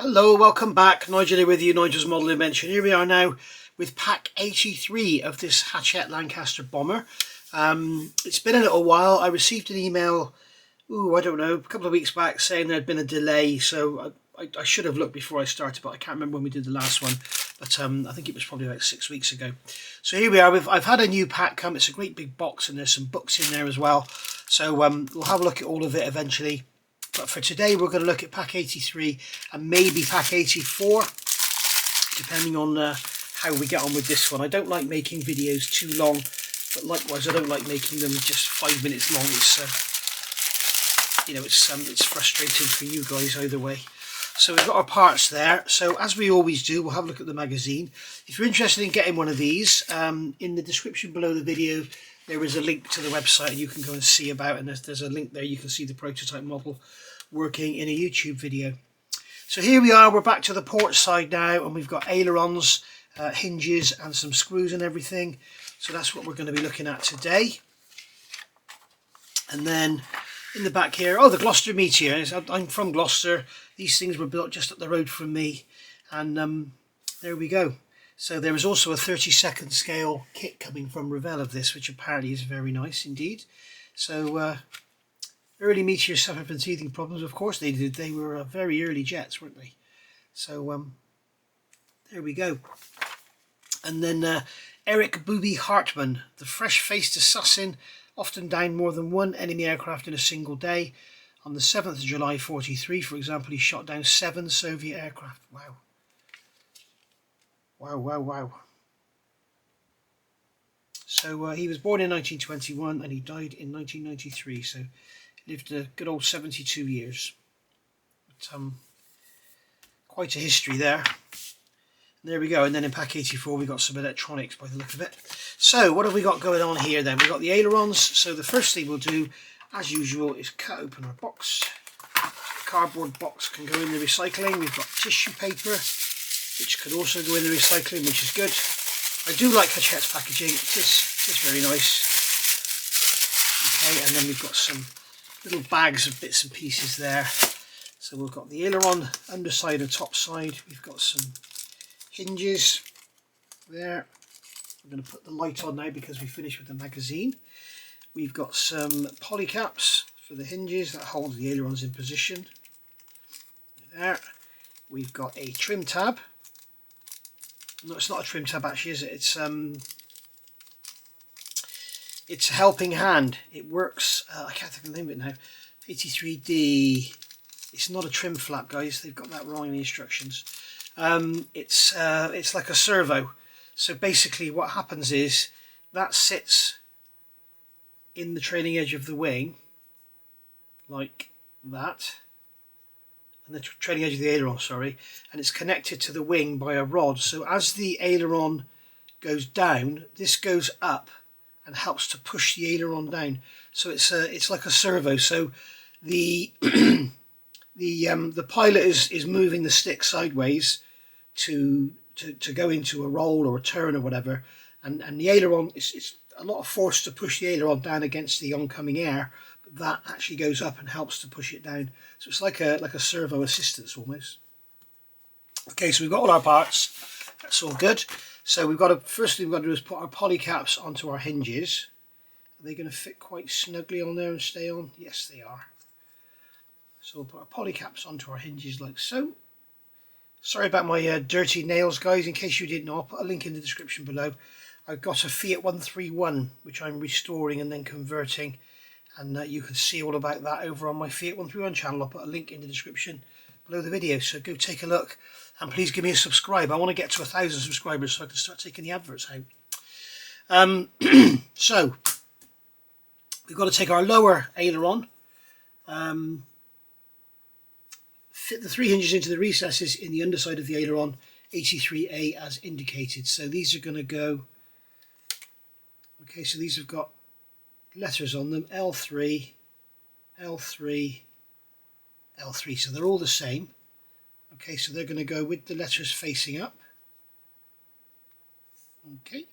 Hello, welcome back. Nigel here with you, Nigel's Model Invention. Here we are now with pack 83 of this Hachette Lancaster bomber. It's been a little while. I received an email, I don't know, a couple of weeks back saying there had been a delay, so I should have looked before I started, but I can't remember when we did the last one. But I think it was probably about 6 weeks ago. So here we are. I've had a new pack come. It's a great big box and there's some books in there as well. So we'll have a look at all of it eventually. But for today, we're going to look at pack 83 and maybe pack 84, depending on how we get on with this one. I don't like making videos too long, but likewise, I don't like making them just 5 minutes long. It's frustrating for you guys either way. So we've got our parts there. So as we always do, we'll have a look at the magazine. If you're interested in getting one of these, in the description below the video, there is a link to the website and you can go and see about, and there's a link there. You can see the prototype model working in a YouTube video. So here we are, we're back to the port side now, and we've got ailerons, hinges and some screws and everything. So that's what we're going to be looking at today. And then in the back here, the Gloucester Meteor. I'm from Gloucester. These things were built just up the road from me, and there we go. So there is also a 32nd scale kit coming from Revell of this, which apparently is very nice indeed. So early Meteors suffered from teething problems. Of course they did. They were very early jets, weren't they? So there we go. And then Eric Booby Hartman, the fresh-faced assassin, often downed more than one enemy aircraft in a single day. On the 7th of July 43, for example, he shot down 7 Soviet aircraft. Wow. Wow. So he was born in 1921 and he died in 1993. So he lived a good old 72 years. But, quite a history there. And there we go. And then in pack 84 we got some electronics by the look of it. So what have we got going on here then? We've got the ailerons. So the first thing we'll do, as usual, is cut open our box. The cardboard box can go in the recycling. We've got tissue paper, which could also go in the recycling, which is good. I do like Hachette's packaging. It's very nice. Okay, and then we've got some little bags of bits and pieces there. So we've got the aileron underside and top side. We've got some hinges there. I'm going to put the light on now because we finished with the magazine. We've got some poly caps for the hinges that hold the ailerons in position. There. We've got a trim tab. No, it's not a trim tab actually, is it? It's a helping hand. It works. I can't think of the name of it now. 83D. It's not a trim flap, guys. They've got that wrong in the instructions. It's like a servo. So basically, what happens is that sits in the trailing edge of the wing, like that. And the trailing edge of the aileron, sorry, and it's connected to the wing by a rod. So as the aileron goes down, this goes up and helps to push the aileron down. So it's like a servo. So the the pilot is moving the stick sideways to go into a roll or a turn or whatever, and the aileron it's a lot of force to push the aileron down against the oncoming air. That actually goes up and helps to push it down. So it's like a servo assistance almost. Okay, so we've got all our parts. That's all good. So first thing we've got to do is put our poly caps onto our hinges. Are they going to fit quite snugly on there and stay on? Yes, they are. So we'll put our poly caps onto our hinges like so. Sorry about my dirty nails, guys. In case you didn't know, I'll put a link in the description below. I've got a Fiat 131 which I'm restoring and then converting. And you can see all about that over on my Fiat 131 channel. I'll put a link in the description below the video, so go take a look and please give me a subscribe. I want to get to 1,000 subscribers so I can start taking the adverts out. So we've got to take our lower aileron, fit the 3 hinges into the recesses in the underside of the aileron 83A as indicated. So these are going to go, okay, so these have got letters on them, L3, L3, L3, so they're all the same. Okay, so they're going to go with the letters facing up. Okay,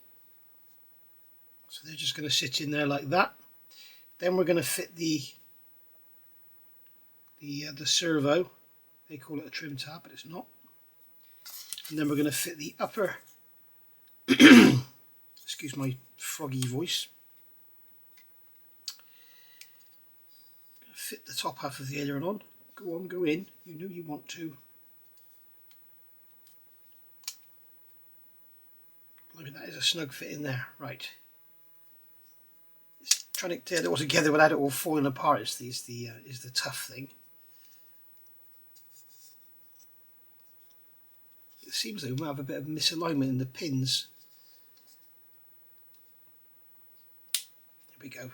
so they're just going to sit in there like that. Then we're going to fit the servo They call it a trim tab, but it's not. And then we're going to fit the upper, excuse my froggy voice, fit the top half of the aileron on. Go on, go in, you know you want to. Look at that, is a snug fit in there, right. It's trying to get it all together without it all falling apart is the tough thing. It seems like we might have a bit of misalignment in the pins. There we go.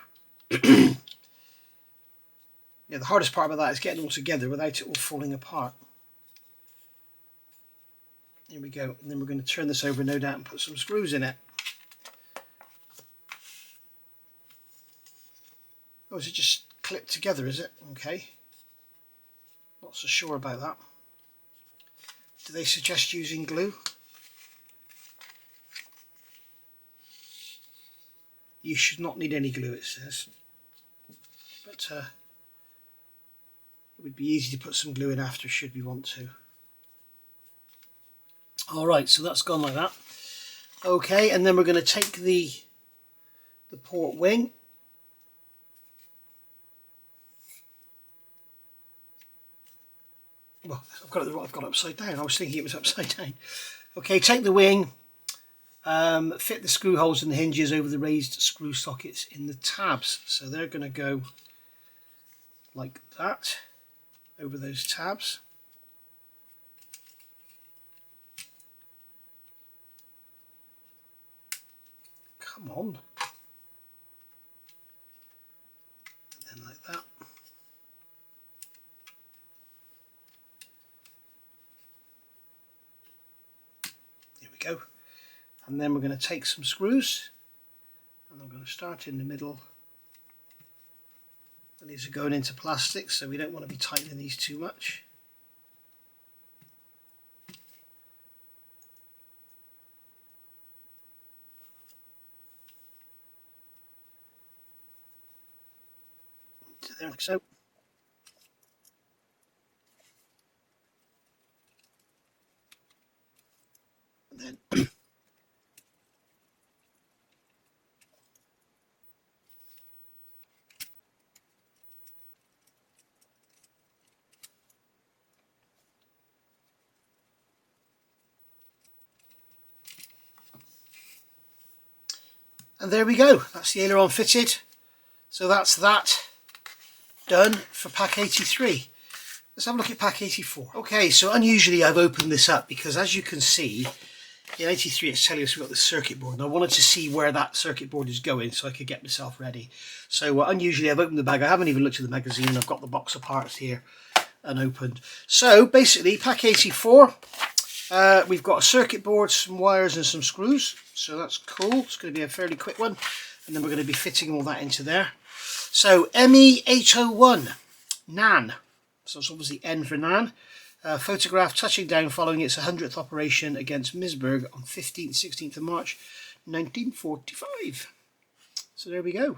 Yeah, the hardest part about that is getting it all together without it all falling apart. Here we go, and then we're going to turn this over, no doubt, and put some screws in it. Oh, is it just clipped together, is it? Okay. Not so sure about that. Do they suggest using glue? You should not need any glue, it says. But it would be easy to put some glue in after should we want to. Alright, so that's gone like that. Okay, and then we're going to take the port wing. Well, I've got it upside down. I was thinking it was upside down. Okay, take the wing, fit the screw holes and the hinges over the raised screw sockets in the tabs. So they're going to go like that over those tabs. Come on. And then like that. There we go. And then we're going to take some screws and I'm going to start in the middle. And these are going into plastic, so we don't want to be tightening these too much. There, like so. And then and there we go, that's the aileron fitted. So that's that done for pack 83. Let's have a look at pack 84. Okay, so unusually I've opened this up because as you can see, in 83 it's telling us we've got the circuit board and I wanted to see where that circuit board is going so I could get myself ready. So unusually I've opened the bag, I haven't even looked at the magazine, I've got the box of parts here and opened. So basically pack 84, we've got a circuit board, some wires and some screws, so that's cool. It's going to be a fairly quick one and then we're going to be fitting all that into there. So ME801 NAN, so it's obviously N for Nan. Photograph touching down following its 100th operation against Misburg on 16th of March 1945. So there we go.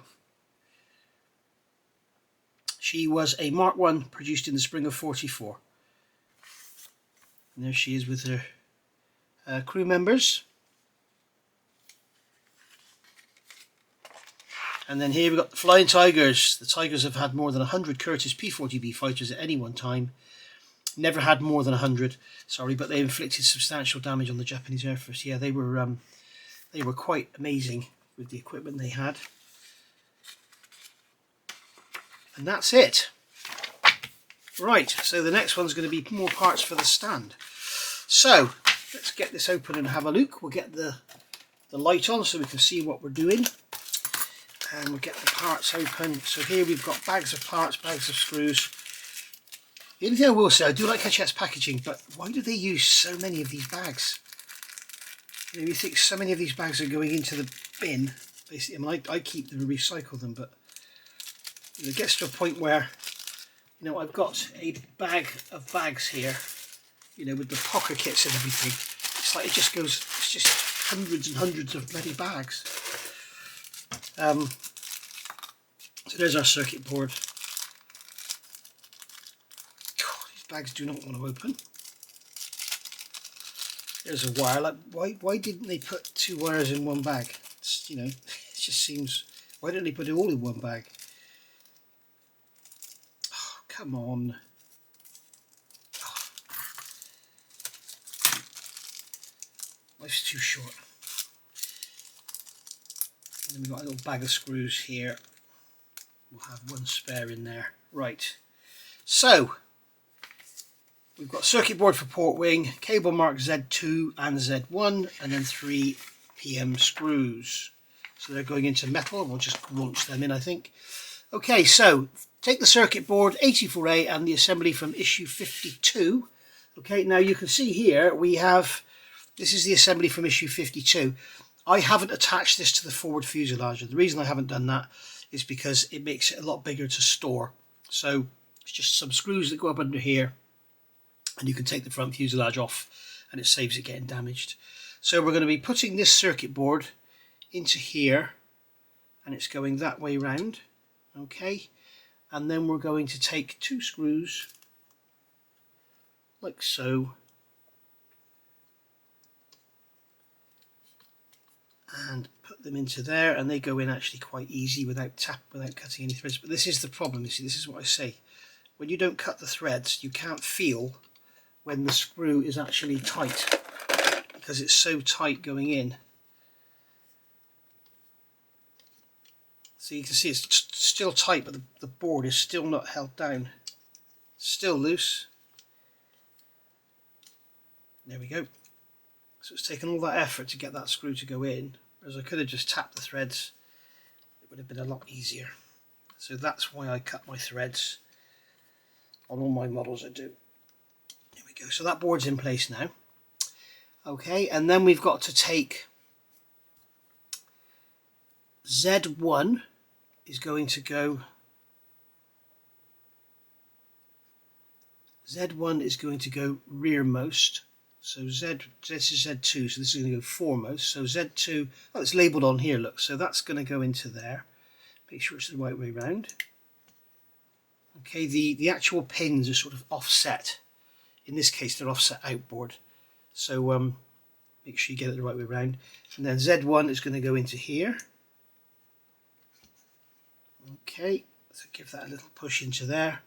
She was a Mark I produced in the spring of 44. And there she is with her crew members. And then here we've got the Flying Tigers. The Tigers have had more than 100 Curtiss P-40B fighters at any one time. Never had more than 100, sorry, but they inflicted substantial damage on the Japanese Air Force. Yeah, they were quite amazing with the equipment they had. And that's it. Right, so the next one's going to be more parts for the stand. So let's get this open and have a look. We'll get the light on so we can see what we're doing. And we'll get the parts open. So here we've got bags of parts, bags of screws. The only thing I will say, I do like Hachette's packaging, but why do they use so many of these bags? You know, you think so many of these bags are going into the bin. Basically, I mean, I keep them and recycle them, but you know, it gets to a point where, you know, I've got a bag of bags here, you know, with the poker kits and everything. It's like it just goes, it's just hundreds and hundreds of bloody bags. So there's our circuit board. God, these bags do not want to open. There's a wire. Like, why didn't they put 2 wires in one bag? It's, you know, it just seems. Why don't they put it all in one bag? Oh, come on. Oh. Life's too short. And then we've got a little bag of screws here. We'll have 1 spare in there. Right. So we've got circuit board for port wing, cable mark Z2 and Z1, and then 3 PM screws. So they're going into metal. We'll just launch them in, I think. Okay, so take the circuit board 84A and the assembly from issue 52. Okay, now you can see here we have, this is the assembly from issue 52. I haven't attached this to the forward fuselage. The reason I haven't done that is because it makes it a lot bigger to store. So it's just some screws that go up under here, and you can take the front fuselage off and it saves it getting damaged. So we're going to be putting this circuit board into here, and it's going that way round. Okay, and then we're going to take 2 screws like so, and put them into there, and they go in actually quite easy without cutting any threads. But this is the problem, you see, this is what I say. When you don't cut the threads, you can't feel when the screw is actually tight, because it's so tight going in. So you can see it's still tight, but the board is still not held down. It's still loose. There we go. So it's taken all that effort to get that screw to go in, whereas I could have just tapped the threads. It would have been a lot easier. So that's why I cut my threads on all my models I do. There we go. So that board's in place now. Okay, and then we've got to take Z1 is going to go. Z1 is going to go rearmost. So this is Z2, so this is going to go foremost. So Z2, oh, it's labelled on here, look. So that's going to go into there. Make sure it's the right way round. Okay, the actual pins are sort of offset. In this case, they're offset outboard. So make sure you get it the right way round. And then Z1 is going to go into here. Okay, so give that a little push into there.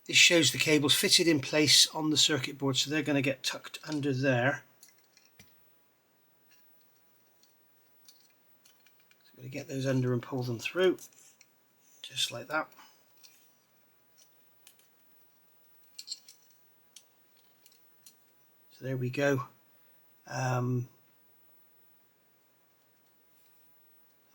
This shows the cables fitted in place on the circuit board, so they're going to get tucked under there. So we're going to get those under and pull them through, just like that. So there we go.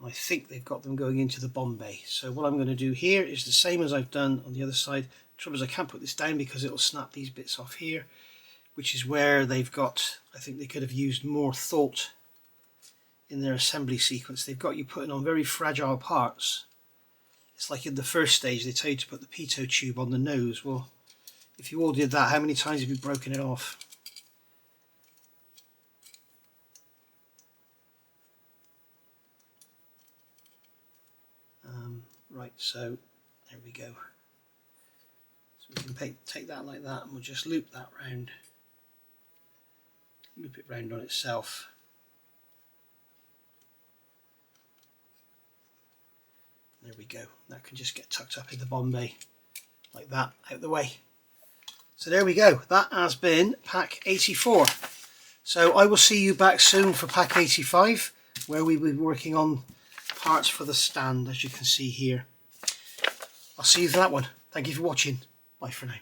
I think they've got them going into the bomb bay. So what I'm going to do here is the same as I've done on the other side. The trouble is I can't put this down because it'll snap these bits off here, which is where they've got, I think they could have used more thought in their assembly sequence. They've got you putting on very fragile parts. It's like in the first stage they tell you to put the pitot tube on the nose. Well, if you all did that, how many times have you broken it off? Right, so there we go. So we can take that like that, and we'll just loop that round. Loop it round on itself. There we go. That can just get tucked up in the bomb bay like that, out the way. So there we go. That has been pack 84. So I will see you back soon for pack 85, where we will be working on parts for the stand, as you can see here. I'll see you for that one. Thank you for watching. Bye for now.